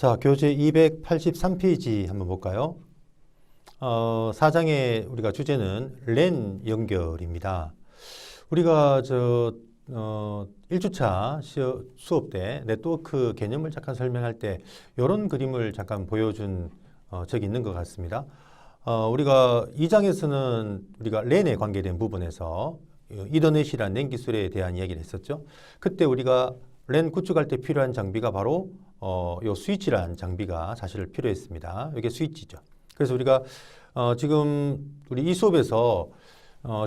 자, 교재 283페이지 한번 볼까요? 4장의 우리가 주제는 랜 연결입니다. 우리가 1주차 수업 때 네트워크 개념을 잠깐 설명할 때 이런 그림을 잠깐 보여준 적이 있는 것 같습니다. 우리가 2장에서는 우리가 랜에 관계된 부분에서 이더넷이라는 랜 기술에 대한 이야기를 했었죠. 그때 우리가 랜 구축할 때 필요한 장비가 바로 요 스위치라는 장비가 사실 필요했습니다. 이게 스위치죠. 그래서 우리가 지금 우리 이 수업에서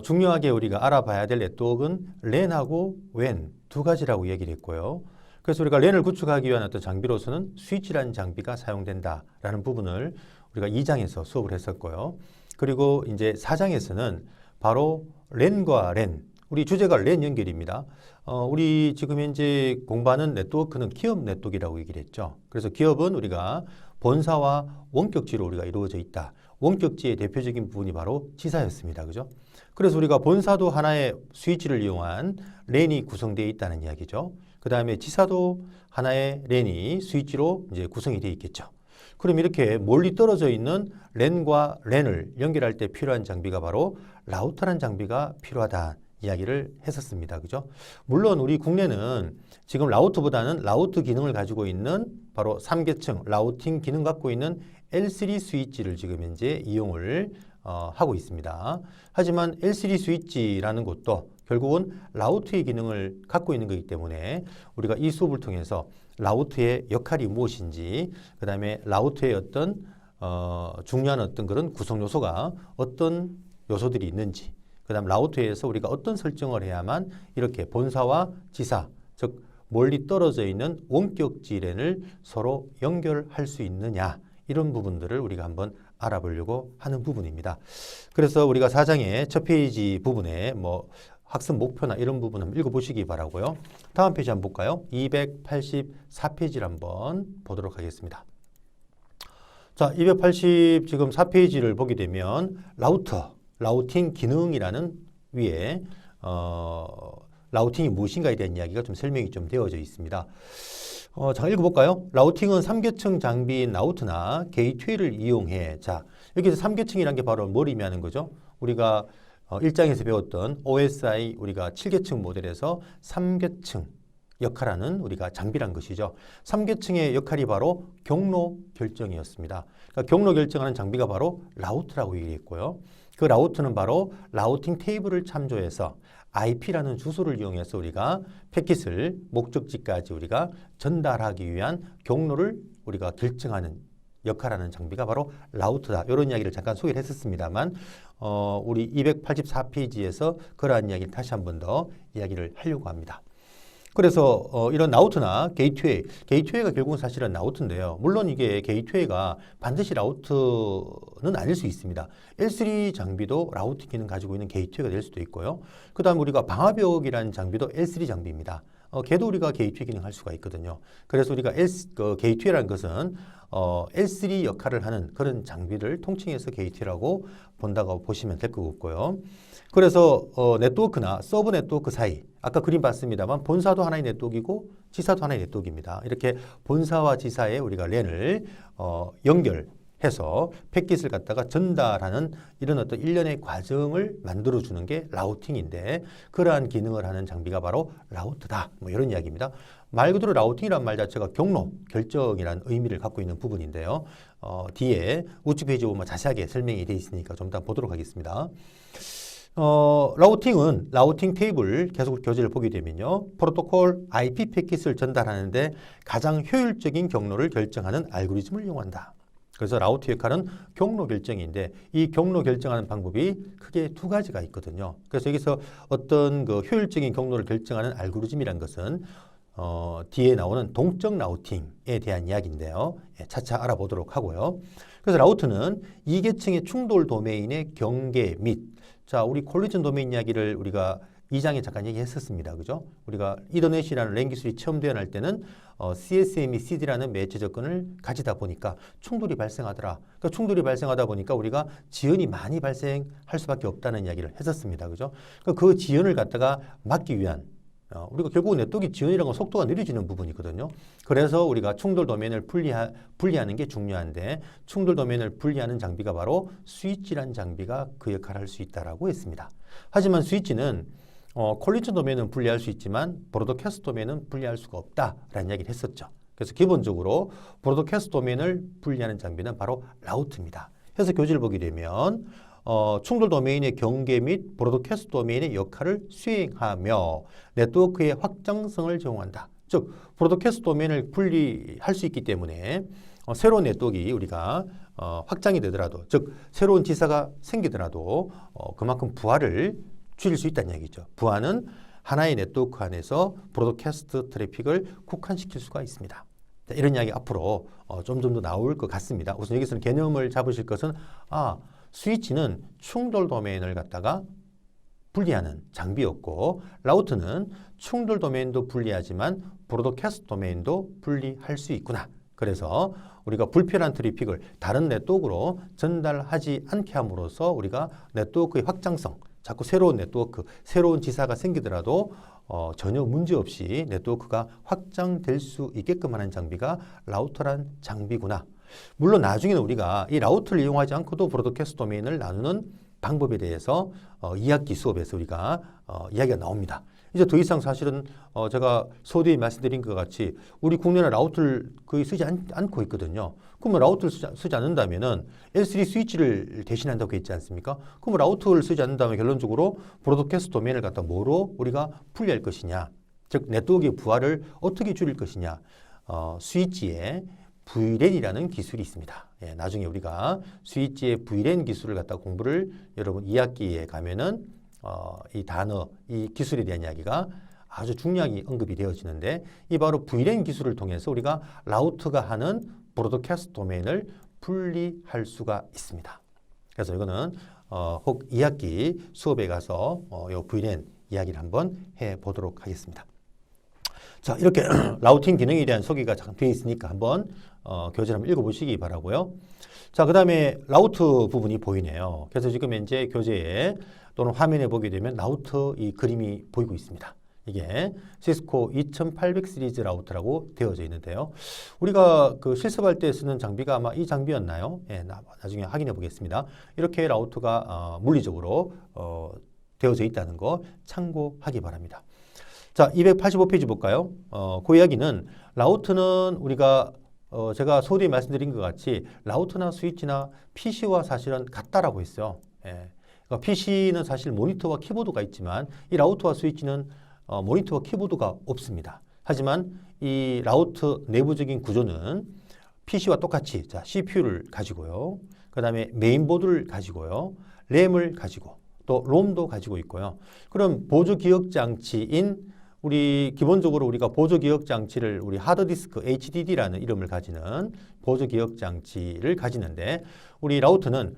중요하게 우리가 알아봐야 될 네트워크는 랜하고 웬 두 가지라고 얘기를 했고요. 그래서 우리가 랜을 구축하기 위한 어떤 장비로서는 스위치라는 장비가 사용된다라는 부분을 우리가 2장에서 수업을 했었고요. 그리고 이제 4장에서는 바로 랜과 랜, 우리 주제가 랜 연결입니다. 우리 지금 현재 공부하는 네트워크는 기업 네트워크라고 얘기를 했죠. 그래서 기업은 우리가 본사와 원격지로 우리가 이루어져 있다. 원격지의 대표적인 부분이 바로 지사였습니다. 그죠? 그래서 우리가 본사도 하나의 스위치를 이용한 랜이 구성되어 있다는 이야기죠. 그 다음에 지사도 하나의 랜이 스위치로 이제 구성이 되어 있겠죠. 그럼 이렇게 멀리 떨어져 있는 랜과 랜을 연결할 때 필요한 장비가 바로 라우터라는 장비가 필요하다. 이야기를 했었습니다. 그죠? 물론 우리 국내는 지금 라우터보다는 라우터 기능을 가지고 있는 바로 3계층 라우팅 기능 갖고 있는 L3 스위치를 지금 현재 이용을 하고 있습니다. 하지만 L3 스위치라는 것도 결국은 라우터의 기능을 갖고 있는 거기 때문에 우리가 이 수업을 통해서 라우터의 역할이 무엇인지, 그 다음에 라우터의 어떤 중요한 어떤 그런 구성 요소가 어떤 요소들이 있는지, 그 다음 라우터에서 우리가 어떤 설정을 해야만 이렇게 본사와 지사, 즉 멀리 떨어져 있는 원격지 랜을 서로 연결할 수 있느냐, 이런 부분들을 우리가 한번 알아보려고 하는 부분입니다. 그래서 우리가 4장의 첫 페이지 부분에 뭐 학습 목표나 이런 부분 한번 읽어보시기 바라고요. 다음 페이지 한번 볼까요? 284페이지를 한번 보도록 하겠습니다. 자, 280 지금 4페이지를 보게 되면 라우팅 기능이라는 위에 라우팅이 무엇인가에 대한 이야기가 좀 설명이 좀 되어져 있습니다. 잠깐 읽어볼까요? 라우팅은 3계층 장비인 라우터나 게이트웨이를 이용해. 자, 여기서 3계층이라는 게 바로 뭘 의미하는 거죠? 우리가 1장에서 배웠던 OSI 우리가 7계층 모델에서 3계층 역할하는 우리가 장비란 것이죠. 3계층의 역할이 바로 경로 결정이었습니다. 그러니까 경로 결정하는 장비가 바로 라우터라고 얘기했고요. 그 라우터는 바로 라우팅 테이블을 참조해서 IP라는 주소를 이용해서 우리가 패킷을 목적지까지 우리가 전달하기 위한 경로를 우리가 결정하는 역할하는 장비가 바로 라우터다. 이런 이야기를 잠깐 소개를 했었습니다만 우리 284페이지에서 그러한 이야기를 다시 한 번 더 이야기를 하려고 합니다. 그래서 이런 라우터나 게이트웨이가 결국은 사실은 라우터인데요. 물론 이게 게이트웨이가 반드시 라우터는 아닐 수 있습니다. L3 장비도 라우터 기능 가지고 있는 게이트웨이가 될 수도 있고요. 그 다음 우리가 방화벽이라는 장비도 L3 장비입니다. 걔도 우리가 게이트웨이 기능할 수가 있거든요. 그래서 우리가 게이트웨이라는 것은 L3 역할을 하는 그런 장비를 통칭해서 게이트웨이라고 본다고 보시면 될 것 같고요. 그래서 네트워크나 서브 네트워크 사이, 아까 그림 봤습니다만 본사도 하나의 네트워크이고 지사도 하나의 네트워크입니다. 이렇게 본사와 지사에 우리가 랜을 연결해서 패킷을 갖다가 전달하는 이런 어떤 일련의 과정을 만들어주는 게 라우팅인데, 그러한 기능을 하는 장비가 바로 라우터다. 뭐 이런 이야기입니다. 말 그대로 라우팅이라는 말 자체가 경로 결정이라는 의미를 갖고 있는 부분인데요. 뒤에 우측 페이지 보면 자세하게 설명이 되어 있으니까 좀 이따 보도록 하겠습니다. 라우팅은 라우팅 테이블 계속 교재를 보게 되면요. 프로토콜 IP 패킷을 전달하는데 가장 효율적인 경로를 결정하는 알고리즘을 이용한다. 그래서 라우터 역할은 경로 결정인데 이 경로 결정하는 방법이 크게 두 가지가 있거든요. 그래서 여기서 어떤 그 효율적인 경로를 결정하는 알고리즘이란 것은 뒤에 나오는 동적 라우팅에 대한 이야기인데요. 차차 알아보도록 하고요. 그래서 라우터는 2계층의 충돌 도메인의 경계 및, 자, 우리 콜리전 도메인 이야기를 우리가 2장에 잠깐 얘기했었습니다. 그죠? 우리가 이더넷이라는 랜 기술이 처음 태어날 때는 CSM이 CD라는 매체 접근을 가지다 보니까 충돌이 발생하더라. 그러니까 충돌이 발생하다 보니까 우리가 지연이 많이 발생할 수밖에 없다는 이야기를 했었습니다. 그죠? 그 지연을 갖다가 막기 위한 우리가 결국 네트워크 지연이라는 건 속도가 느려지는 부분이거든요. 그래서 우리가 충돌 도메인을 분리하는 게 중요한데 충돌 도메인을 분리하는 장비가 바로 스위치란 장비가 그 역할을 할 수 있다라고 했습니다. 하지만 스위치는 콜리전 도메인은 분리할 수 있지만 브로드캐스트 도메인은 분리할 수가 없다라는 이야기를 했었죠. 그래서 기본적으로 브로드캐스트 도메인을 분리하는 장비는 바로 라우트입니다. 그래서 교재를 보게 되면 충돌 도메인의 경계 및 브로드캐스트 도메인의 역할을 수행하며 네트워크의 확장성을 제공한다. 즉 브로드캐스트 도메인을 분리할 수 있기 때문에 새로운 네트워크 우리가 확장이 되더라도 즉 새로운 지사가 생기더라도 그만큼 부하를 줄일 수 있다는 얘기죠. 부하는 하나의 네트워크 안에서 브로드캐스트 트래픽을 국한시킬 수가 있습니다. 자, 이런 이야기 앞으로 좀 더 나올 것 같습니다. 우선 여기서는 개념을 잡으실 것은 스위치는 충돌 도메인을 갖다가 분리하는 장비였고 라우트는 충돌 도메인도 분리하지만 브로드캐스트 도메인도 분리할 수 있구나. 그래서 우리가 불필요한 트래픽을 다른 네트워크로 전달하지 않게 함으로써 우리가 네트워크의 확장성, 자꾸 새로운 네트워크, 새로운 지사가 생기더라도 전혀 문제없이 네트워크가 확장될 수 있게끔 하는 장비가 라우터란 장비구나. 물론 나중에는 우리가 이 라우터를 이용하지 않고도 브로드캐스트 도메인을 나누는 방법에 대해서 2학기 수업에서 우리가 이야기가 나옵니다. 이제 더 이상 사실은 제가 서두에 말씀드린 것 같이 우리 국내는 라우터를 거의 쓰지 않고 있거든요. 그러면 라우터를 쓰지 않는다면은 L3 스위치를 대신한다고 했지 않습니까? 그럼 라우터를 쓰지 않는다면 결론적으로 브로드캐스트 도메인을 갖다 뭐로 우리가 분리할 것이냐, 즉 네트워크의 부하를 어떻게 줄일 것이냐, 스위치에 VLAN이라는 기술이 있습니다. 예, 나중에 우리가 스위치의 VLAN 기술을 갖다 공부를 여러분 2학기에 가면은 이 단어, 이 기술에 대한 이야기가 아주 중요하게 언급이 되어지는데 이 바로 VLAN 기술을 통해서 우리가 라우터가 하는 브로드캐스트 도메인을 분리할 수가 있습니다. 그래서 이거는 혹 2학기 수업에 가서 이 VLAN 이야기를 한번 해보도록 하겠습니다. 자, 이렇게 라우팅 기능에 대한 소개가 되어 있으니까 한번 교재를 한번 읽어보시기 바라고요. 자, 그 다음에 라우터 부분이 보이네요. 그래서 지금 현재 교재에 또는 화면에 보게 되면 라우터 이 그림이 보이고 있습니다. 이게 시스코 2800 시리즈 라우터라고 되어져 있는데요. 우리가 그 실습할 때 쓰는 장비가 아마 이 장비였나요? 예, 나중에 확인해 보겠습니다. 이렇게 라우터가 물리적으로 되어져 있다는 거 참고하기 바랍니다. 자, 285페이지 볼까요? 그 이야기는 라우터는 우리가 제가 소리에 말씀드린 것 같이 라우터나 스위치나 PC와 사실은 같다라고 했어요. 예. 그러니까 PC는 사실 모니터와 키보드가 있지만 이 라우터와 스위치는 모니터와 키보드가 없습니다. 하지만 이 라우터 내부적인 구조는 PC와 똑같이 자, CPU를 가지고요. 그 다음에 메인보드를 가지고요. 램을 가지고 또 롬도 가지고 있고요. 그럼 보조 기억 장치인 우리 기본적으로 우리가 보조 기억 장치를 우리 하드디스크 HDD라는 이름을 가지는 보조 기억 장치를 가지는데 우리 라우터는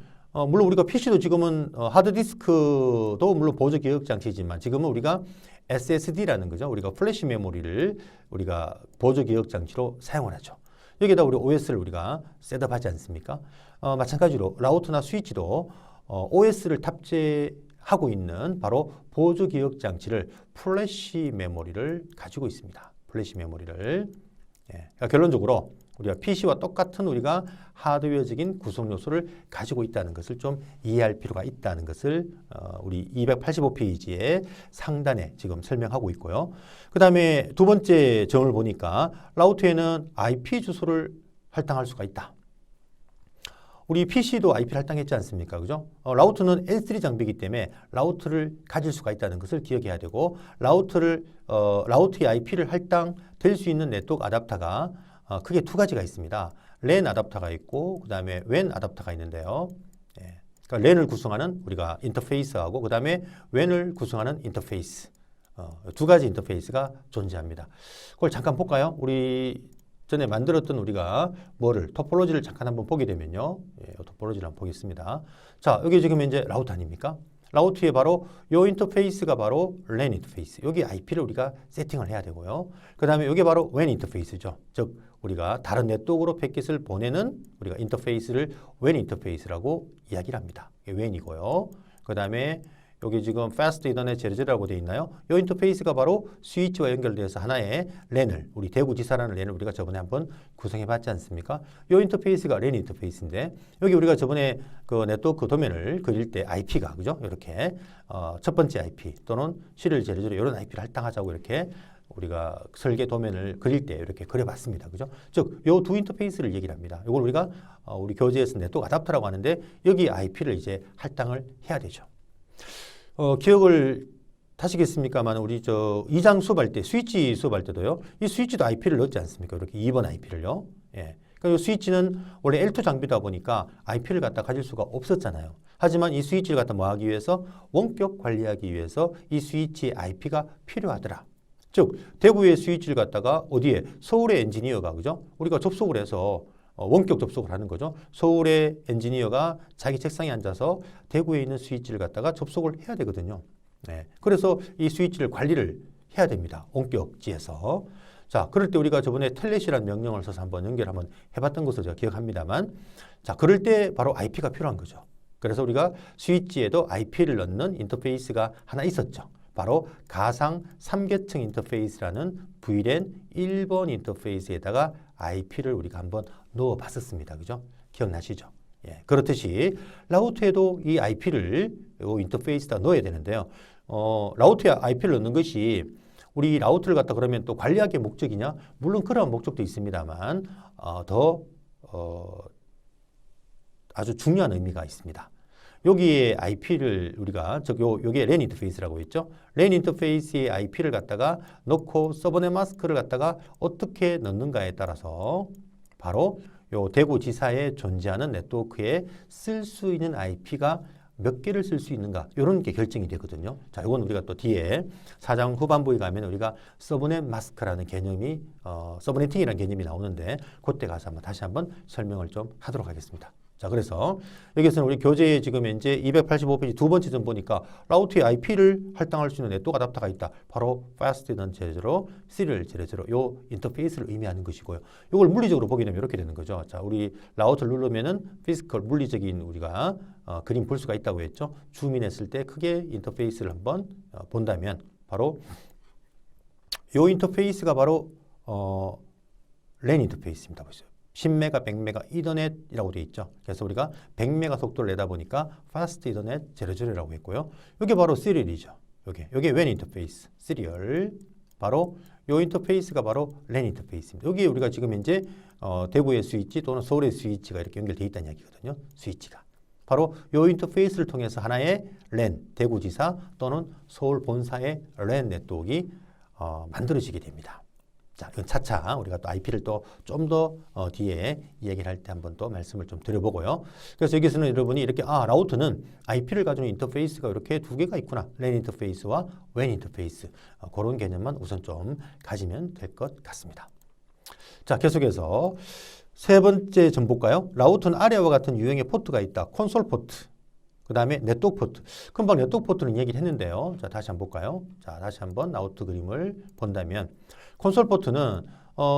물론 우리가 PC도 지금은 하드디스크도 물론 보조 기억 장치지만 지금은 우리가 SSD라는 거죠. 우리가 플래시 메모리를 우리가 보조 기억 장치로 사용을 하죠. 여기에다 우리 OS를 우리가 셋업하지 않습니까? 마찬가지로 라우터나 스위치도 OS를 탑재하고 있는 바로 보조 기억 장치를 플래시 메모리를 가지고 있습니다. 플래시 메모리를. 예. 그러니까 결론적으로 우리가 PC와 똑같은 우리가 하드웨어적인 구성 요소를 가지고 있다는 것을 좀 이해할 필요가 있다는 것을 우리 285페이지의 상단에 지금 설명하고 있고요. 그 다음에 두 번째 점을 보니까 라우터에는 IP 주소를 할당할 수가 있다. 우리 PC도 IP를 할당했지 않습니까? 그죠? 라우터는 L3 장비이기 때문에 라우터를 가질 수가 있다는 것을 기억해야 되고 라우터의 IP를 할당될 수 있는 네트워크 아답터가 크게 두 가지가 있습니다. 랜 아답터가 있고 그 다음에 웬 아답터가 있는데요. 예. 그러니까 랜을 구성하는 우리가 인터페이스하고 그 다음에 웬을 구성하는 인터페이스 두 가지 인터페이스가 존재합니다. 그걸 잠깐 볼까요? 우리 전에 만들었던 우리가 토폴로지를 잠깐 한번 보게 되면요. 예, 토폴로지를 한번 보겠습니다. 자, 여기 지금 이제 라우터 아닙니까? 라우터에 바로 요 인터페이스가 바로 랜 인터페이스. 여기 IP를 우리가 세팅을 해야 되고요. 그 다음에 이게 바로 웬 인터페이스죠. 즉, 우리가 다른 네트워크로 패킷을 보내는 우리가 인터페이스를 웬 인터페이스라고 이야기를 합니다. 이게 웬이고요. 그 다음에 여기 지금 Fast Ethernet 00라고 되어 있나요? 이 인터페이스가 바로 스위치와 연결돼서 하나의 랜을, 우리 대구지사라는 랜을 우리가 저번에 한번 구성해 봤지 않습니까? 이 인터페이스가 랜 인터페이스인데 여기 우리가 저번에 그 네트워크 도면을 그릴 때 IP가 그죠? 이렇게 첫 번째 IP 또는 시리얼 00 이런 IP를 할당하자고 이렇게 우리가 설계 도면을 그릴 때 이렇게 그려봤습니다. 그죠? 즉, 요 두 인터페이스를 얘기를 합니다. 이걸 우리가 우리 교재에서 네트워크 어댑터라고 하는데 여기 IP를 이제 할당을 해야 되죠. 기억을 하시겠습니까만 우리 저 2장 수업할 때 스위치 수업할 때도요. 이 스위치도 IP를 넣지 않습니까? 이렇게 2번 IP를요. 예. 그러니까 이 스위치는 원래 L2 장비다 보니까 IP를 갖다 가질 수가 없었잖아요. 하지만 이 스위치를 갖다 뭐 하기 위해서 원격 관리하기 위해서 이 스위치의 IP가 필요하더라. 즉 대구의 스위치를 갖다가 어디에 서울의 엔지니어가 그죠? 우리가 접속을 해서 원격 접속을 하는 거죠. 서울의 엔지니어가 자기 책상에 앉아서 대구에 있는 스위치를 갖다가 접속을 해야 되거든요. 네. 그래서 이 스위치를 관리를 해야 됩니다. 원격지에서. 자, 그럴 때 우리가 저번에 텔넷이라는 명령을 써서 한번 연결 한번 해봤던 것을 제가 기억합니다만, 자, 그럴 때 바로 IP가 필요한 거죠. 그래서 우리가 스위치에도 IP를 넣는 인터페이스가 하나 있었죠. 바로 가상 3계층 인터페이스라는 VLAN 1번 인터페이스에다가 IP를 우리가 한번 넣어 봤었습니다. 그죠? 기억나시죠? 예. 그렇듯이 라우터에도 이 IP를 이 인터페이스에다 넣어야 되는데요. 라우터에 IP를 넣는 것이 우리 라우터를 갖다 그러면 또 관리하기의 목적이냐? 물론 그런 목적도 있습니다만 아주 중요한 의미가 있습니다. 여기에 IP를 우리가 요게 랜 인터페이스라고 했죠. 랜 인터페이스의 IP를 갖다가 넣고 서버넷 마스크를 갖다가 어떻게 넣는가에 따라서 바로 요 대구지사에 존재하는 네트워크에 쓸 수 있는 IP가 몇 개를 쓸 수 있는가 이런 게 결정이 되거든요. 자, 이건 우리가 또 뒤에 4장 후반부에 가면 우리가 서버넷 마스크라는 개념이 서버네팅이라는 개념이 나오는데 그때 가서 다시 한번 설명을 좀 하도록 하겠습니다. 자, 그래서 여기서는 우리 교재에 지금 현재 285페이지 두 번째 점 보니까 라우터의 IP를 할당할 수 있는 네트워크 어댑터가 있다. 바로 Fast Ethernet 00, Serial 00 요 인터페이스를 의미하는 것이고요. 이걸 물리적으로 보게 되면 이렇게 되는 거죠. 자, 우리 라우터를 누르면은 피지컬 물리적인 우리가 그림 볼 수가 있다고 했죠. 줌인했을 때 크게 인터페이스를 한번 본다면 바로 요 인터페이스가 바로 랜 인터페이스입니다. 보세요. 10메가, 100메가 이더넷이라고 되어 있죠. 그래서 우리가 100메가 속도를 내다 보니까 Fast Ethernet 00이라고 했고요. 이게 바로 시리얼이죠. 요게 WAN 인터페이스, 시리얼. 바로 요 인터페이스가 바로 랜 인터페이스입니다. 여기에 우리가 지금 현재 대구의 스위치 또는 서울의 스위치가 이렇게 연결되어 있다는 이야기거든요. 스위치가. 바로 요 인터페이스를 통해서 하나의 랜, 대구지사 또는 서울 본사의 랜 네트워크가 만들어지게 됩니다. 자, 이건 차차 우리가 또 IP를 또 좀 더 뒤에 이야기를 할 때 한번 또 말씀을 좀 드려보고요. 그래서 여기서는 여러분이 이렇게 라우터는 IP를 가지고 인터페이스가 이렇게 두 개가 있구나. 랜 인터페이스와 WAN 인터페이스. 그런 개념만 우선 좀 가지면 될 것 같습니다. 자, 계속해서 세 번째 점 볼까요? 라우터는 아래와 같은 유형의 포트가 있다. 콘솔 포트. 그 다음에 네트워크 포트. 금방 네트워크 포트는 얘기를 했는데요. 자, 다시 한번 볼까요? 자, 다시 한번 라우터 그림을 본다면 콘솔 포트는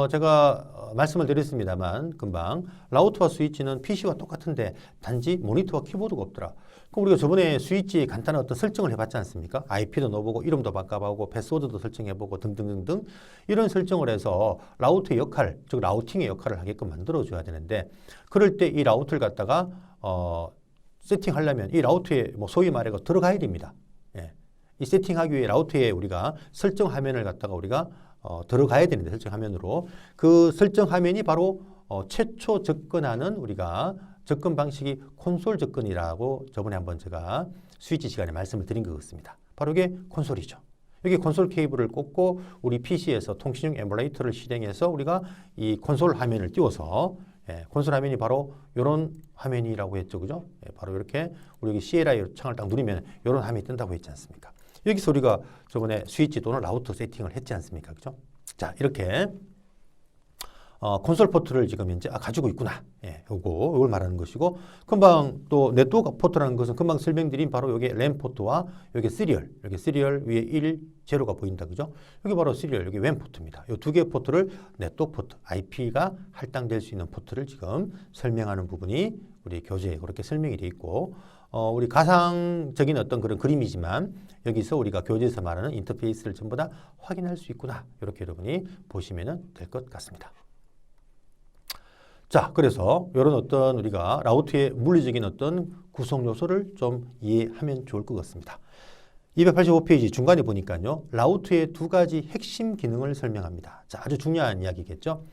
제가 말씀을 드렸습니다만 금방 라우터와 스위치는 PC와 똑같은데 단지 모니터와 키보드가 없더라. 그럼 우리가 저번에 스위치에 간단한 어떤 설정을 해봤지 않습니까? IP도 넣어보고 이름도 바꿔보고 패스워드도 설정해보고 등등등등 이런 설정을 해서 라우터의 역할, 즉 라우팅의 역할을 하게끔 만들어줘야 되는데 그럴 때 이 라우터를 갖다가 세팅하려면 이 라우터에 소위 말해서 들어가야 됩니다. 예. 이 세팅하기 위해 라우터에 우리가 설정 화면을 갖다가 우리가 들어가야 되는데 설정 화면으로 그 설정 화면이 바로 최초 접근하는 우리가 접근 방식이 콘솔 접근이라고 저번에 한번 제가 스위치 시간에 말씀을 드린 것 같습니다. 바로 이게 콘솔이죠. 여기 콘솔 케이블을 꽂고 우리 PC에서 통신용 에뮬레이터를 실행해서 우리가 이 콘솔 화면을 띄워서 콘솔 화면이 바로 이런 화면이라고 했죠. 그죠? 바로 이렇게 우리 여기 CLI 창을 딱 누르면 이런 화면이 뜬다고 했지 않습니까? 여기서 우리가 저번에 스위치 또는 라우터 세팅을 했지 않습니까? 그죠? 자, 이렇게 콘솔 포트를 지금 현재 가지고 있구나. 이걸 말하는 것이고 금방 또 네트워크 포트라는 것은 금방 설명드린 바로 여기 랜 포트와 여기 시리얼, 여기 시리얼 위에 1, 0가 보인다. 그죠? 여기 바로 시리얼, 여기 WAN 포트입니다. 이 두 개의 포트를 네트워크 포트, IP가 할당될 수 있는 포트를 지금 설명하는 부분이 우리 교재에 그렇게 설명이 되어 있고 우리 가상적인 어떤 그런 그림이지만 여기서 우리가 교재에서 말하는 인터페이스를 전부 다 확인할 수 있구나. 이렇게 여러분이 보시면 될 것 같습니다. 자, 그래서 이런 어떤 우리가 라우트의 물리적인 어떤 구성 요소를 좀 이해하면 좋을 것 같습니다. 285페이지 중간에 보니까요. 라우트의 두 가지 핵심 기능을 설명합니다. 자, 아주 중요한 이야기겠죠.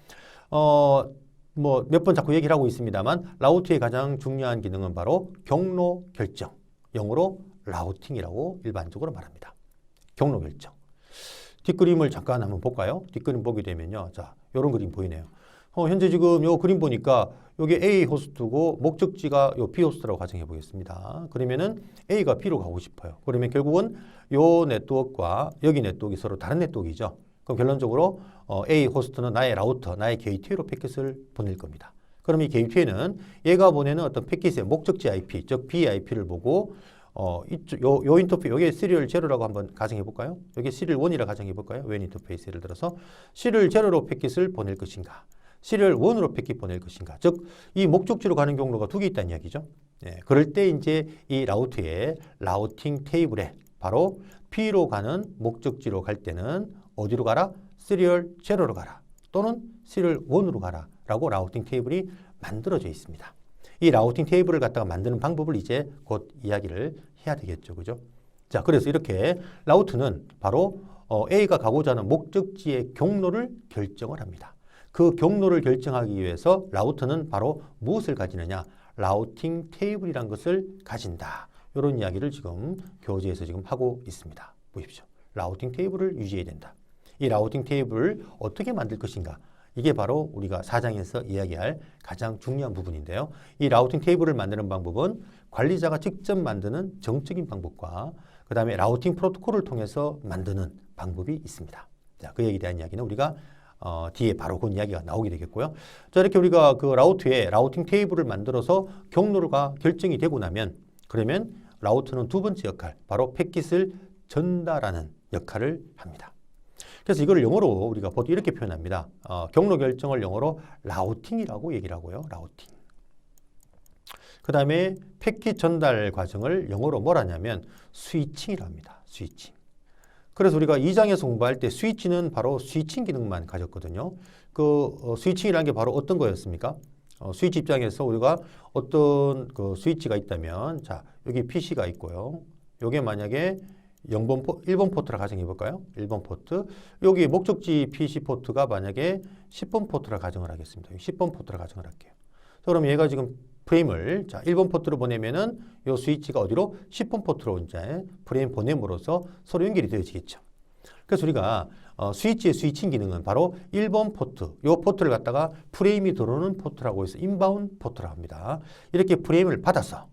뭐 몇 번 자꾸 얘기를 하고 있습니다만 라우트의 가장 중요한 기능은 바로 경로 결정. 영어로 라우팅이라고 일반적으로 말합니다. 경로 결정. 뒷그림을 잠깐 한번 볼까요? 뒷그림 보게 되면요. 자, 이런 그림 보이네요. 현재 지금 요 그림 보니까 요게 A 호스트고 목적지가 요 B 호스트라고 가정해 보겠습니다. 그러면은 A가 B로 가고 싶어요. 그러면 결국은 요 네트워크와 여기 네트워크가 서로 다른 네트워크이죠. 그럼 결론적으로 A 호스트는 나의 라우터, 나의 게이트웨이로 패킷을 보낼 겁니다. 그럼 이 게이트웨이는 얘가 보내는 어떤 패킷의 목적지 IP, 즉 B IP를 보고 요 인터페이스, 요게 시리얼 제로라고 한번 가정해 볼까요? 여기 시리얼 1이라 가정해 볼까요? 웬 인터페이스 예를 들어서 시리얼 제로로 패킷을 보낼 것인가? 시리얼 1으로 패킷 보낼 것인가? 즉, 이 목적지로 가는 경로가 두 개 있다는 이야기죠. 예, 그럴 때 이제 이 라우트의 라우팅 테이블에 바로 B로 가는 목적지로 갈 때는 어디로 가라? 시리얼 제로로 가라. 또는 시리얼 1으로 가라. 라고 라우팅 테이블이 만들어져 있습니다. 이 라우팅 테이블을 갖다가 만드는 방법을 이제 곧 이야기를 해야 되겠죠. 그죠? 자, 그래서 이렇게 라우트는 바로 A가 가고자 하는 목적지의 경로를 결정을 합니다. 그 경로를 결정하기 위해서 라우터는 바로 무엇을 가지느냐? 라우팅 테이블이라는 것을 가진다. 이런 이야기를 지금 교재에서 지금 하고 있습니다. 보십시오. 라우팅 테이블을 유지해야 된다. 이 라우팅 테이블을 어떻게 만들 것인가? 이게 바로 우리가 4장에서 이야기할 가장 중요한 부분인데요. 이 라우팅 테이블을 만드는 방법은 관리자가 직접 만드는 정적인 방법과 그 다음에 라우팅 프로토콜을 통해서 만드는 방법이 있습니다. 자, 그 얘기에 대한 이야기는 우리가 뒤에 바로 그 이야기가 나오게 되겠고요. 자, 이렇게 우리가 그 라우트에 라우팅 테이블을 만들어서 경로가 결정이 되고 나면 그러면 라우트는 두 번째 역할, 바로 패킷을 전달하는 역할을 합니다. 그래서 이걸 영어로 우리가 보통 이렇게 표현합니다. 경로 결정을 영어로 라우팅이라고 얘기를 하고요. 라우팅. 그 다음에 패킷 전달 과정을 영어로 뭐라 하냐면 스위칭이라고 합니다. 스위칭. 그래서 우리가 2장에서 공부할 때 스위치는 바로 스위칭 기능만 가졌거든요. 그 스위칭이라는 게 바로 어떤 거였습니까? 스위치 입장에서 우리가 어떤 그 스위치가 있다면 자, 여기 PC가 있고요. 요게 만약에 1번 포트라 가정해 볼까요? 1번 포트. 여기 목적지 PC 포트가 만약에 10번 포트라 가정을 하겠습니다. 10번 포트라 가정을 할게요. 그럼 얘가 지금 프레임을 자 1번 포트로 보내면은 요 스위치가 어디로 10번 포트로 이제 프레임 보냄으로써 서로 연결이 되어지겠죠. 그래서 우리가 스위치의 스위칭 기능은 바로 1번 포트, 요 포트를 갖다가 프레임이 들어오는 포트라고 해서 인바운드 포트라고 합니다. 이렇게 프레임을 받아서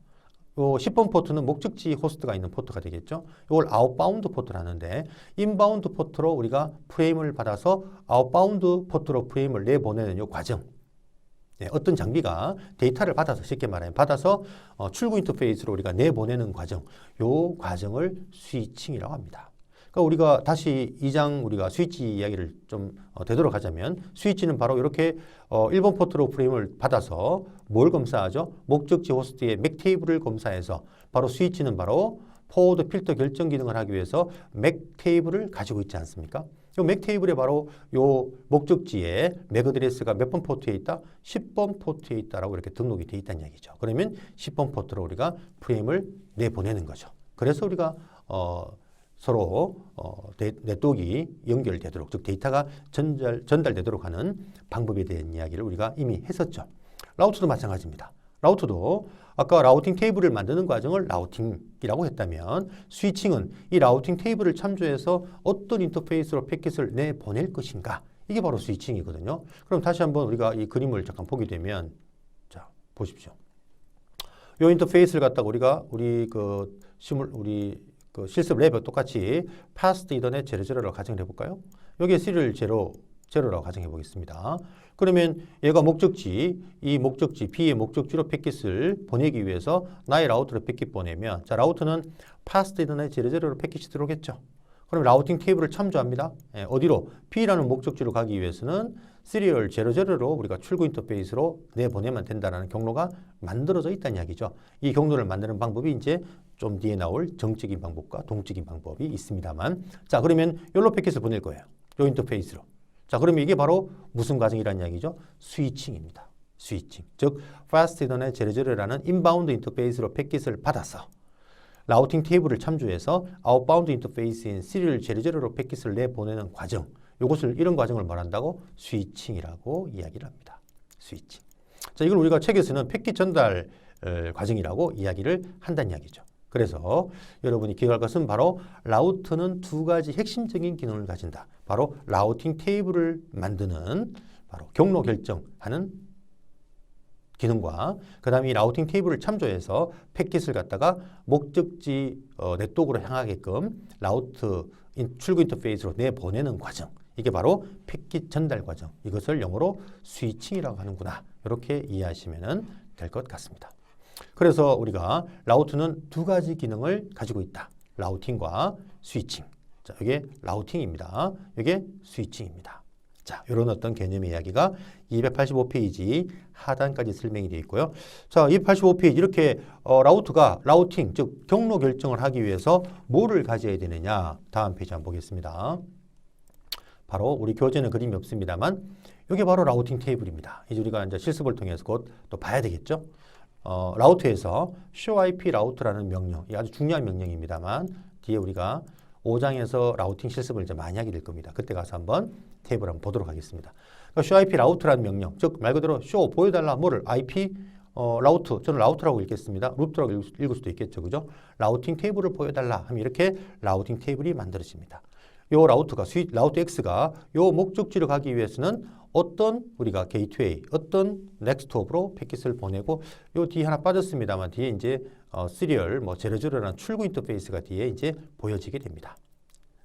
요 10번 포트는 목적지 호스트가 있는 포트가 되겠죠. 이걸 아웃바운드 포트를 하는데 인바운드 포트로 우리가 프레임을 받아서 아웃바운드 포트로 프레임을 내보내는 요 과정. 네, 어떤 장비가 데이터를 받아서 쉽게 말하면 받아서 출구 인터페이스로 우리가 내보내는 과정, 요 과정을 스위칭이라고 합니다. 그러니까 우리가 다시 2장 우리가 스위치 이야기를 좀 되도록 하자면 스위치는 바로 이렇게 1번 포트로 프레임을 받아서 뭘 검사하죠? 목적지 호스트의 맥 테이블을 검사해서 바로 스위치는 바로 포워드 필터 결정 기능을 하기 위해서 맥 테이블을 가지고 있지 않습니까? 이 맥 테이블에 바로 요 목적지에 맥 어드레스가 몇 번 포트에 있다? 10번 포트에 있다라고 이렇게 등록이 돼 있다는 얘기죠. 그러면 10번 포트로 우리가 프레임을 내보내는 거죠. 그래서 우리가 서로 네트워크가 연결되도록, 즉 데이터가 전달되도록 하는 방법에 대한 이야기를 우리가 이미 했었죠. 라우터도 마찬가지입니다. 라우터도 아까 라우팅 테이블을 만드는 과정을 라우팅이라고 했다면 스위칭은 이 라우팅 테이블을 참조해서 어떤 인터페이스로 패킷을 내보낼 것인가, 이게 바로 스위칭이거든요. 그럼 다시 한번 우리가 이 그림을 잠깐 보게 되면 자, 보십시오. 이 인터페이스를 갖다가 우리가 우리 실습 랩에 똑같이 past 이더넷 00라고 가정을 해볼까요? 여기에 시리얼 0라고 가정해 보겠습니다. 그러면 얘가 목적지, 이 목적지, B의 목적지로 패킷을 보내기 위해서 나의 라우터로 패킷 보내면 자, 라우터는 past 이더넷 00로 패킷이 들어오겠죠. 그럼 라우팅 테이블을 참조합니다. 어디로? B라는 목적지로 가기 위해서는 시리얼 00로 우리가 출구 인터페이스로 내보내면 된다는 경로가 만들어져 있다는 이야기죠. 이 경로를 만드는 방법이 이제 좀 뒤에 나올 정적인 방법과 동적인 방법이 있습니다만, 자, 그러면 욜로 패킷을 보낼 거예요. 요 인터페이스로. 자, 그러면 이게 바로 무슨 과정이라는 이야기죠? 스위칭입니다. 스위칭. 즉, 파스트던의 00라는 인바운드 인터페이스로 패킷을 받아서 라우팅 테이블을 참조해서 아웃바운드 인터페이스인 시리얼 00로 패킷을 내보내는 과정. 이런 과정을 말한다고 스위칭이라고 이야기를 합니다. 스위칭. 자, 이걸 우리가 책에서는 패킷 전달 과정이라고 이야기를 한다는 이야기죠. 그래서 여러분이 기억할 것은 바로 라우터는 두 가지 핵심적인 기능을 가진다. 바로 라우팅 테이블을 만드는 바로 경로 결정하는 기능과 그 다음에 이 라우팅 테이블을 참조해서 패킷을 갖다가 목적지 네트워크로 향하게끔 출구 인터페이스로 내보내는 과정. 이게 바로 패킷 전달 과정. 이것을 영어로 스위칭이라고 하는구나. 이렇게 이해하시면 될 것 같습니다. 그래서 우리가 라우트는 두 가지 기능을 가지고 있다. 라우팅과 스위칭. 자, 이게 라우팅입니다. 이게 스위칭입니다. 자, 이런 어떤 개념의 이야기가 285페이지 하단까지 설명이 되어 있고요. 자, 285페이지 이렇게 라우팅, 즉 경로 결정을 하기 위해서 뭐를 가져야 되느냐. 다음 페이지 한번 보겠습니다. 바로 우리 교재는 그림이 없습니다만 이게 바로 라우팅 테이블입니다. 이제 우리가 이제 실습을 통해서 곧 또 봐야 되겠죠. 라우트에서 showip 라우트라는 명령, 이 아주 중요한 명령입니다만 뒤에 우리가 5장에서 라우팅 실습을 이제 많이 하게 될 겁니다. 그때 가서 한번 테이블 한번 보도록 하겠습니다. 그러니까 showip 라우트라는 명령, 즉 말 그대로 show 보여달라 뭐를 IP 라우트, 저는 라우트라고 읽겠습니다. 루트라고 읽을 수도 있겠죠, 그죠? 라우팅 테이블을 보여달라 하면 이렇게 라우팅 테이블이 만들어집니다. 요 라우트 X가 요 목적지로 가기 위해서는 어떤 우리가 게이트웨이, 어떤 넥스트홉으로 패킷을 보내고 요 뒤에 하나 빠졌습니다만 뒤에 이제 시리얼 00라는 출구 인터페이스가 뒤에 이제 보여지게 됩니다.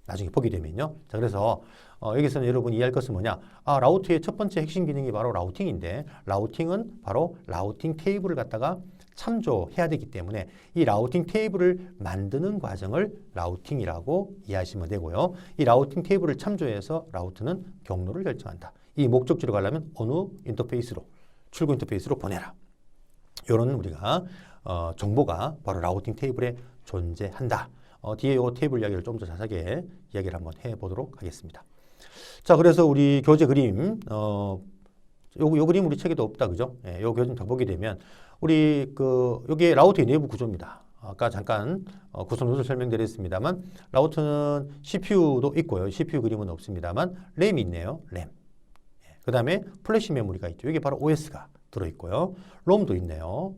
나중에 보게 되면요. 자, 그래서 여기서는 여러분이 이해할 것은 뭐냐? 라우트의 첫 번째 핵심 기능이 바로 라우팅인데 라우팅은 바로 라우팅 테이블을 갖다가 참조해야 되기 때문에 이 라우팅 테이블을 만드는 과정을 라우팅이라고 이해하시면 되고요. 이 라우팅 테이블을 참조해서 라우트는 경로를 결정한다. 이 목적지로 가려면 어느 인터페이스로, 출구 인터페이스로 보내라. 이런 우리가 정보가 바로 라우팅 테이블에 존재한다. 뒤에 이 테이블 이야기를 좀 더 자세하게 이야기를 한번 해보도록 하겠습니다. 자, 그래서 우리 교재 그림, 요 그림 우리 책에도 없다, 그죠? 예, 요 교재 더 보게 되면 우리 여기에 라우트의 내부 구조입니다. 아까 잠깐 구성 요소를 설명드렸습니다만 라우트는 CPU도 있고요. CPU 그림은 없습니다만 램이 있네요. 램. 예, 그 다음에 플래시 메모리가 있죠. 여기 바로 OS가 들어있고요. 롬도 있네요.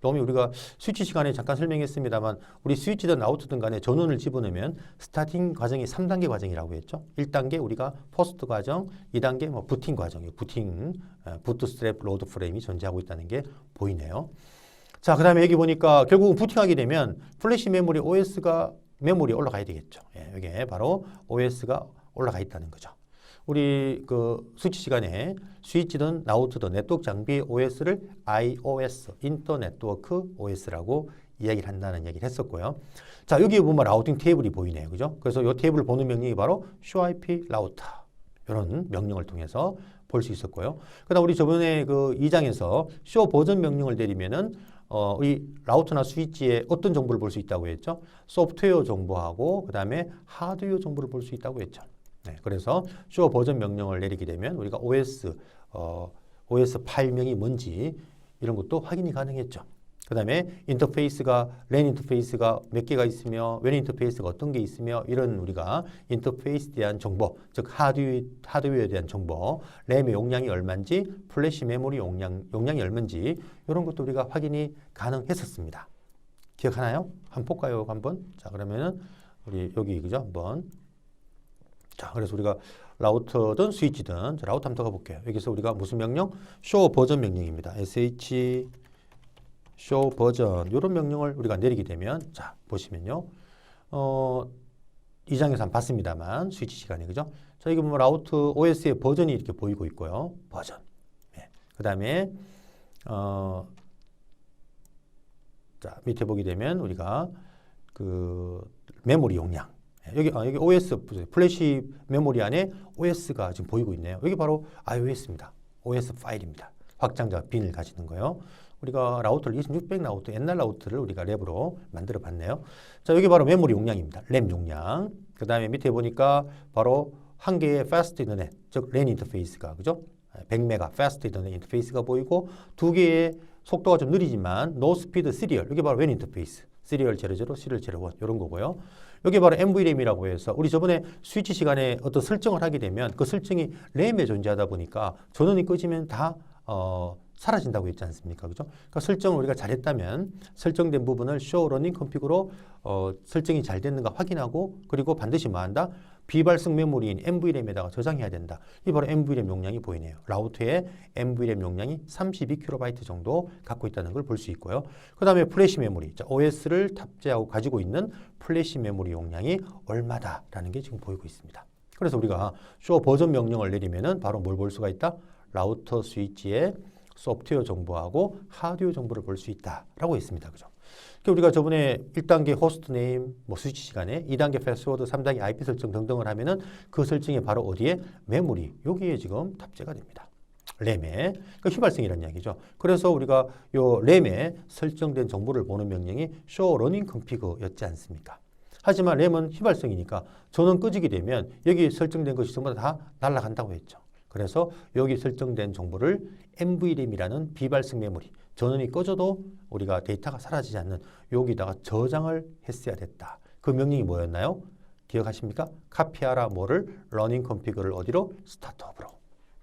롬이 우리가 스위치 시간에 잠깐 설명했습니다만 우리 스위치든 라우트든 간에 전원을 집어넣으면 스타팅 과정이 3단계 과정이라고 했죠. 1단계 우리가 포스트 과정, 2단계 부팅 과정이에요. 부트스트랩 로드 프레임이 존재하고 있다는 게 보이네요. 자, 그 다음에 여기 보니까 결국은 부팅하게 되면 플래시 메모리 OS가 메모리에 올라가야 되겠죠. 예, 여기에 바로 OS가 올라가 있다는 거죠. 우리 스위치 시간에 스위치든 라우트든 네트워크 장비 OS를 IOS, 인터 네트워크 OS라고 이야기를 한다는 이야기를 했었고요. 자, 여기 보면 라우팅 테이블이 보이네요. 그죠? 그래서 이 테이블을 보는 명령이 바로 showip 라우터. 이런 명령을 통해서 볼 수 있었고요. 그다음 우리 저번에 2장에서 show 버전 명령을 내리면은 이 라우터나 스위치에 어떤 정보를 볼 수 있다고 했죠? 소프트웨어 정보하고 그다음에 하드웨어 정보를 볼 수 있다고 했죠. 네, 그래서 show 버전 명령을 내리게 되면 우리가 OS 파일명이 뭔지 이런 것도 확인이 가능했죠. 그 다음에 인터페이스가 랜 인터페이스가 몇 개가 있으며 웬 인터페이스가 어떤 게 있으며 이런 우리가 인터페이스에 대한 정보, 즉 하드웨어에 대한 정보, 램의 용량이 얼마인지, 플래시 메모리 용량이 얼마인지 이런 것도 우리가 확인이 가능했었습니다. 기억하나요? 한번 볼까요? 한번. 자, 그러면은 우리 여기 그죠? 한번. 자, 그래서 우리가 라우터든 스위치든 라우터 한번 더 가볼게요. 여기서 우리가 무슨 명령? show 버전 명령입니다. sh show 버전 이런 명령을 우리가 내리게 되면 자, 보시면요. 2장에서 한번 봤습니다만 스위치 시간에 그죠? 자, 여기 보면 라우트 OS의 버전이 이렇게 보이고 있고요. 버전. 네. 그 다음에 자, 밑에 보게 되면 우리가 메모리 용량 여기 OS, 플래시 메모리 안에 OS가 지금 보이고 있네요. 여기 바로 iOS입니다. OS 파일입니다. 확장자 빈을 가지는 거요. 우리가 라우터를 2600 라우터, 옛날 라우터를 우리가 랩으로 만들어 봤네요. 자, 여기 바로 메모리 용량입니다. 램 용량. 그 다음에 밑에 보니까 바로 한 개의 fast 인터넷, 즉 랜 인터페이스가, 그죠? 100메가 fast 인터넷 인터페이스가 보이고, 두 개의 속도가 좀 느리지만 no speed serial, 이게 바로 랜 인터페이스. 시리얼 00, 시리얼 01 이런 거고요. 여기 바로 NVRAM이라고 해서 우리 저번에 스위치 시간에 어떤 설정을 하게 되면 그 설정이 램에 존재하다 보니까 전원이 꺼지면 다 사라진다고 했지 않습니까? 그죠? 그러니까 설정을 우리가 잘했다면 설정된 부분을 show running config으로 설정이 잘 됐는가 확인하고, 그리고 반드시 뭐 한다? 비발성 메모리인 NVRAM에다가 저장해야 된다. 이 바로 NVRAM 용량이 보이네요. 라우터의 NVRAM 용량이 32KB 정도 갖고 있다는 걸 볼 수 있고요. 그 다음에 플래시 메모리, OS를 탑재하고 가지고 있는 플래시 메모리 용량이 얼마다라는 게 지금 보이고 있습니다. 그래서 우리가 show 버전 명령을 내리면은 바로 뭘 볼 수가 있다? 라우터 스위치의 소프트웨어 정보하고 하드웨어 정보를 볼 수 있다라고 했습니다. 그죠? 우리가 저번에 1단계 호스트 네임, 스위치 시간에 2단계 패스워드, 3단계 IP 설정 등등을 하면은 그 설정이 바로 어디에? 메모리, 여기에 지금 탑재가 됩니다. 램에. 그 휘발성이라는 이야기죠. 그래서 우리가 요 램에 설정된 정보를 보는 명령이 show running config였지 않습니까? 하지만 램은 휘발성이니까 전원 끄지게 되면 여기 설정된 것이 전부 다 날아간다고 했죠. 그래서 여기 설정된 정보를 NVRAM이라는 비발성 메모리, 전원이 꺼져도 우리가 데이터가 사라지지 않는 여기다가 저장을 했어야 됐다. 그 명령이 뭐였나요? 기억하십니까? 카피하라 뭐를 러닝 컨피그를 어디로? 스타트업으로.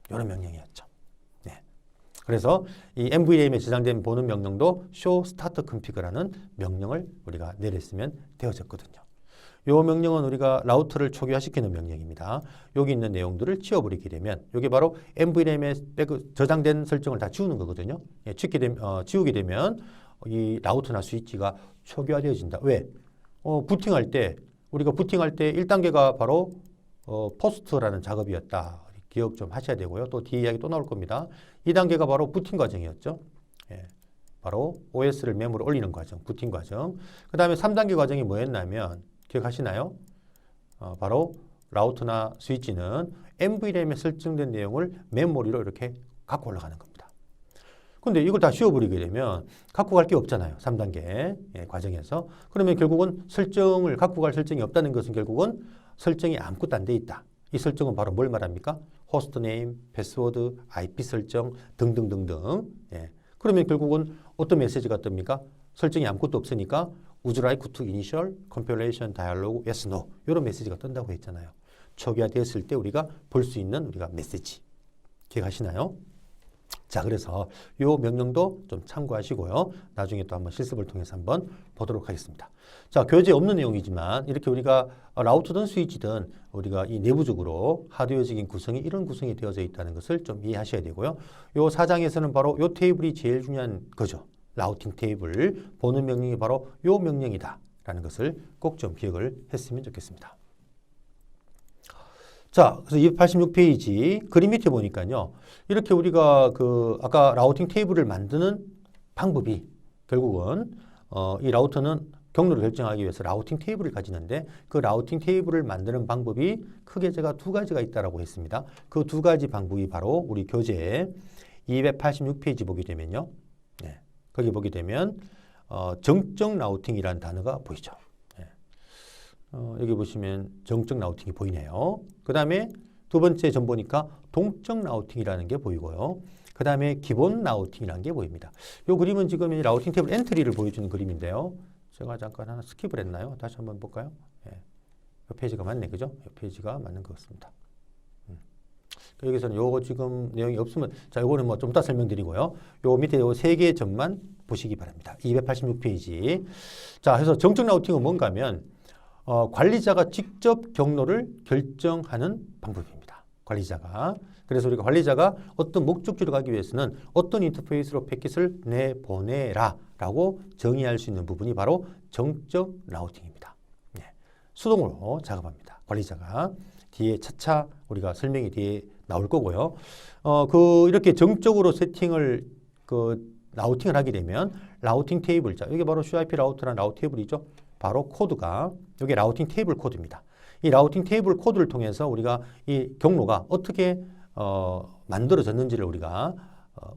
이런 명령이었죠. 네. 그래서 이 NVRAM에 저장된 보는 명령도 show start config라는 명령을 우리가 내렸으면 되어졌거든요. 이 명령은 우리가 라우터를 초기화시키는 명령입니다. 여기 있는 내용들을 지워버리게 되면 여기 바로 NVRAM에 저장된 설정을 다 지우는 거거든요. 지우게 되면 이 라우터나 스위치가 초기화되어진다. 왜? 부팅할 때 우리가 부팅할 때 1단계가 바로 포스트라는 작업이었다. 기억 좀 하셔야 되고요. 또 뒤에 이야기 또 나올 겁니다. 2단계가 바로 부팅 과정이었죠. 예, 바로 OS를 메모로 올리는 과정, 부팅 과정. 그 다음에 3단계 과정이 뭐였냐면 기억하시나요? 바로 라우터나 스위치는 NVRAM에 설정된 내용을 메모리로 이렇게 갖고 올라가는 겁니다. 근데 이걸 다 지워버리게 되면 갖고 갈 게 없잖아요. 3단계 과정에서. 그러면 결국은 갖고 갈 설정이 없다는 것은 결국은 설정이 아무것도 안 돼 있다. 이 설정은 바로 뭘 말합니까? 호스트 네임, 패스워드, IP 설정 등등등등. 그러면 결국은 어떤 메시지가 뜹니까? 설정이 아무것도 없으니까 Would you like to initial compilation dialog? Yes, no. 이런 메시지가 뜬다고 했잖아요. 초기화되었을 때 우리가 볼 수 있는 우리가 메시지. 기억하시나요? 자, 그래서 이 명령도 좀 참고하시고요. 나중에 또 한번 실습을 통해서 한번 보도록 하겠습니다. 자, 교재 없는 내용이지만 이렇게 우리가 라우터든 스위치든 우리가 이 내부적으로 하드웨어적인 구성이 이런 구성이 되어져 있다는 것을 좀 이해하셔야 되고요. 이 4장에서는 바로 이 테이블이 제일 중요한 거죠. 라우팅 테이블 보는 명령이 바로 이 명령이다 라는 것을 꼭 좀 기억을 했으면 좋겠습니다. 자, 그래서 286페이지 그림 밑에 보니까요. 이렇게 우리가 아까 라우팅 테이블을 만드는 방법이 결국은 이 라우터는 경로를 결정하기 위해서 라우팅 테이블을 가지는데 그 라우팅 테이블을 만드는 방법이 크게 제가 두 가지가 있다라고 했습니다. 그 두 가지 방법이 바로 우리 교재 286페이지 보게 되면요. 네. 거기 보게 되면 정적 라우팅이라는 단어가 보이죠. 여기 보시면 정적 라우팅이 보이네요. 그 다음에 두 번째 점 보니까 동적 라우팅이라는 게 보이고요. 그 다음에 기본 라우팅이라는 게 보입니다. 이 그림은 지금 라우팅 테이블 엔트리를 보여주는 그림인데요. 제가 잠깐 하나 스킵을 했나요? 다시 한번 볼까요? 이 페이지가 맞네, 그죠? 이 페이지가 맞는 것 같습니다. 여기서는 요거 지금 내용이 없으면 자, 요거는 뭐 좀 이따 설명드리고요. 요 밑에 요 세 개의 점만 보시기 바랍니다. 286페이지. 자, 그래서 정적 라우팅은 뭔가 하면 관리자가 직접 경로를 결정하는 방법입니다. 관리자가. 그래서 우리가 관리자가 어떤 목적지로 가기 위해서는 어떤 인터페이스로 패킷을 내보내라 라고 정의할 수 있는 부분이 바로 정적 라우팅입니다. 수동으로 작업합니다. 관리자가. 뒤에 차차 우리가 설명이 뒤에 나올 거고요. 이렇게 정적으로 세팅을 라우팅을 하게 되면 라우팅 테이블, 자, 이게 바로 CIP 라우터라는 라우팅 테이블이죠. 바로 코드가 여기 라우팅 테이블 코드입니다. 이 라우팅 테이블 코드를 통해서 우리가 이 경로가 어떻게 만들어졌는지를 우리가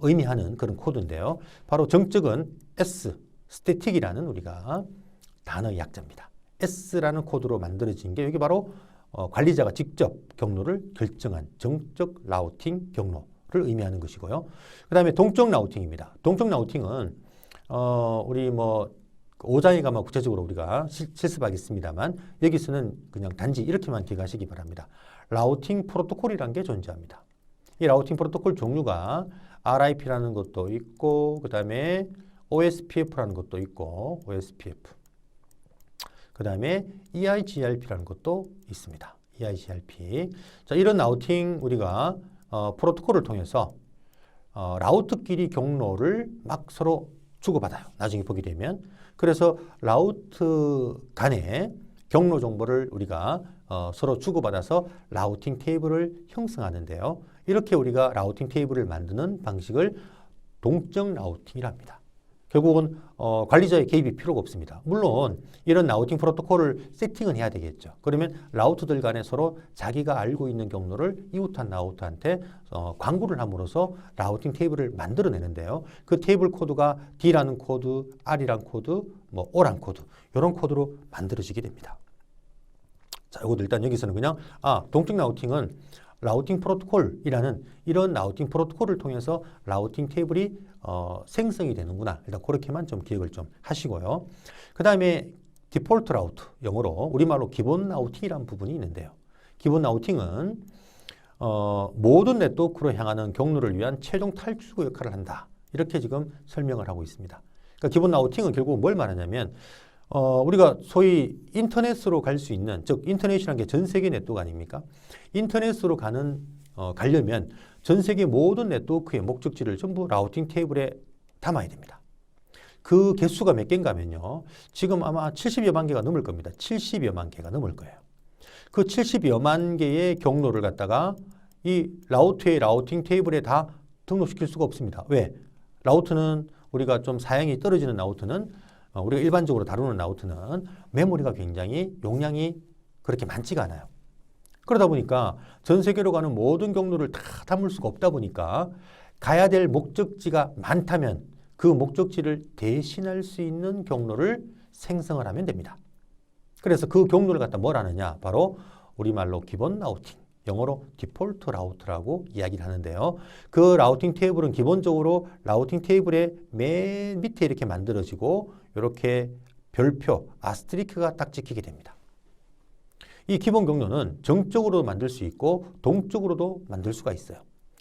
의미하는 그런 코드인데요. 바로 정적은 S, 스태틱이라는 우리가 단어의 약자입니다. S라는 코드로 만들어진 게 여기 바로 관리자가 직접 경로를 결정한 정적 라우팅 경로를 의미하는 것이고요. 그 다음에 동적 라우팅입니다. 동적 라우팅은 우리 뭐 5장에 가면 구체적으로 우리가 실습하겠습니다만 여기서는 그냥 단지 이렇게만 기억하시기 바랍니다. 라우팅 프로토콜이라는 게 존재합니다. 이 라우팅 프로토콜 종류가 RIP라는 것도 있고 그 다음에 OSPF라는 것도 있고 OSPF 그 다음에 EIGRP라는 것도 있습니다. EIGRP. 자, 이런 라우팅 우리가 프로토콜을 통해서 라우트끼리 경로를 막 서로 주고받아요. 나중에 보게 되면. 그래서 라우트 간의 경로 정보를 우리가 서로 주고받아서 라우팅 테이블을 형성하는데요. 이렇게 우리가 라우팅 테이블을 만드는 방식을 동적 라우팅이라 합니다. 결국은 관리자의 개입이 필요가 없습니다. 물론 이런 라우팅 프로토콜을 세팅은 해야 되겠죠. 그러면 라우트들 간에 서로 자기가 알고 있는 경로를 이웃한 라우트한테 광고를 함으로써 라우팅 테이블을 만들어내는데요. 그 테이블 코드가 D라는 코드, R이란 코드, 뭐 O란 코드 이런 코드로 만들어지게 됩니다. 자, 이것도 일단 여기서는 그냥 동적 라우팅은 라우팅 프로토콜이라는 이런 라우팅 프로토콜을 통해서 라우팅 테이블이 생성이 되는구나. 일단 그렇게만 좀 기억을 좀 하시고요. 그 다음에 디폴트 라우트, 영어로 우리말로 기본 라우팅이라는 부분이 있는데요. 기본 라우팅은 모든 네트워크로 향하는 경로를 위한 최종 탈출구 역할을 한다. 이렇게 지금 설명을 하고 있습니다. 그러니까 기본 라우팅은 결국 뭘 말하냐면 우리가 소위 인터넷으로 갈 수 있는, 즉 인터넷이라는 게 전 세계 네트워크 아닙니까? 인터넷으로 가려면 전 세계 모든 네트워크의 목적지를 전부 라우팅 테이블에 담아야 됩니다. 그 개수가 몇 개인가 하면요. 지금 아마 70여만 개가 넘을 겁니다. 70여만 개가 넘을 거예요. 그 70여만 개의 경로를 갖다가 이 라우트의 라우팅 테이블에 다 등록시킬 수가 없습니다. 왜? 라우트는 우리가 좀 사양이 떨어지는 라우트는 우리가 일반적으로 다루는 라우트는 메모리가 굉장히 용량이 그렇게 많지가 않아요. 그러다 보니까 전 세계로 가는 모든 경로를 다 담을 수가 없다 보니까 가야 될 목적지가 많다면 그 목적지를 대신할 수 있는 경로를 생성을 하면 됩니다. 그래서 그 경로를 갖다 뭘 하느냐? 바로 우리말로 기본 라우팅, 영어로 디폴트 라우트라고 이야기를 하는데요. 그 라우팅 테이블은 기본적으로 라우팅 테이블의 맨 밑에 이렇게 만들어지고 이렇게 별표, 아스테리크가 딱 찍히게 됩니다. 이 기본 경로는 정적으로 만들 수 있고 동적으로도 만들 수가 있어요.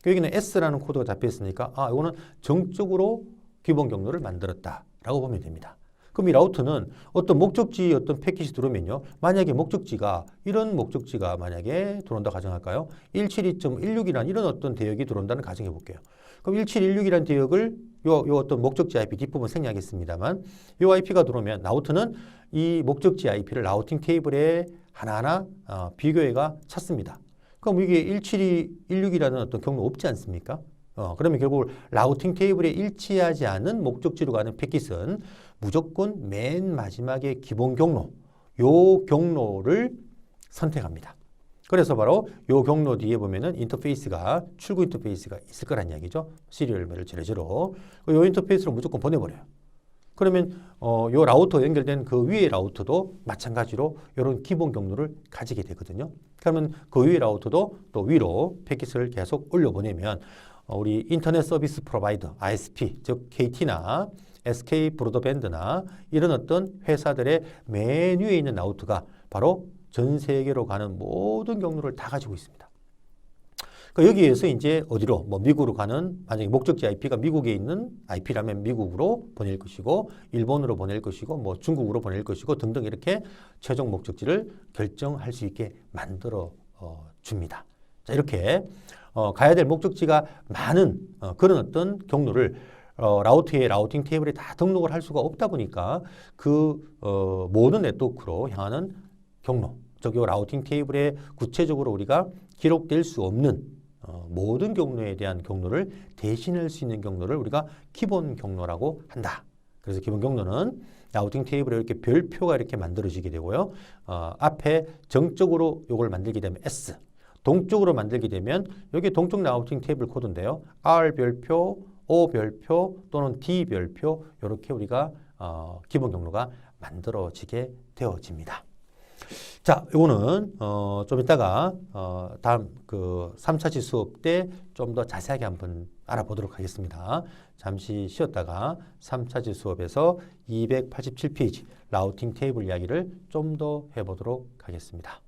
여기는 S라는 코드가 잡혀 있으니까 이거는 정적으로 기본 경로를 만들었다라고 보면 됩니다. 그럼 이 라우트는 어떤 목적지 어떤 패킷이 들어오면요. 만약에 목적지가 이런 목적지가 만약에 들어온다 가정할까요? 172.16이라는 이런 어떤 대역이 들어온다는 가정해 볼게요. 그럼 1716이라는 대역을 요 어떤 목적지 IP 뒷부분 생략하겠습니다만 요 IP가 들어오면 라우트는 이 목적지 IP를 라우팅 테이블에 하나하나 비교해가 찾습니다. 그럼 이게 17216이라는 어떤 경로 없지 않습니까? 그러면 결국 라우팅 테이블에 일치하지 않은 목적지로 가는 패킷은 무조건 맨 마지막에 기본 경로, 요 경로를 선택합니다. 그래서 바로 요 경로 뒤에 보면은 인터페이스가, 출구 인터페이스가 있을 거란 이야기죠. 시리얼 멜 제로. 요 인터페이스로 무조건 보내버려요. 그러면 요 라우터 연결된 그 위에 라우터도 마찬가지로 이런 기본 경로를 가지게 되거든요. 그러면 그 위에 라우터도 또 위로 패킷을 계속 올려보내면 우리 인터넷 서비스 프로바이더, ISP, 즉 KT나 SK 브로드밴드나 이런 어떤 회사들의 맨 위에 있는 라우터가 바로 전 세계로 가는 모든 경로를 다 가지고 있습니다. 그러니까 여기에서 이제 어디로, 뭐 미국으로 가는, 만약에 목적지 IP가 미국에 있는 IP라면 미국으로 보낼 것이고, 일본으로 보낼 것이고, 뭐 중국으로 보낼 것이고 등등 이렇게 최종 목적지를 결정할 수 있게 만들어 줍니다. 자, 이렇게 가야 될 목적지가 많은 그런 어떤 경로를 라우트의 라우팅 테이블에 다 등록을 할 수가 없다 보니까 그 모든 네트워크로 향하는 경로, 즉 요 라우팅 테이블에 구체적으로 우리가 기록될 수 없는 모든 경로에 대한 경로를 대신할 수 있는 경로를 우리가 기본 경로라고 한다. 그래서 기본 경로는 라우팅 테이블에 이렇게 별표가 이렇게 만들어지게 되고요. 앞에 정적으로 이걸 만들게 되면 S, 동쪽으로 만들게 되면 여기 동쪽 라우팅 테이블 코드인데요. R 별표, O 별표 또는 D 별표 이렇게 우리가 기본 경로가 만들어지게 되어집니다. 자, 이거는 좀 이따가 다음 그 3차지 수업 때 좀 더 자세하게 한번 알아보도록 하겠습니다. 잠시 쉬었다가 3차지 수업에서 287페이지 라우팅 테이블 이야기를 좀 더 해보도록 하겠습니다.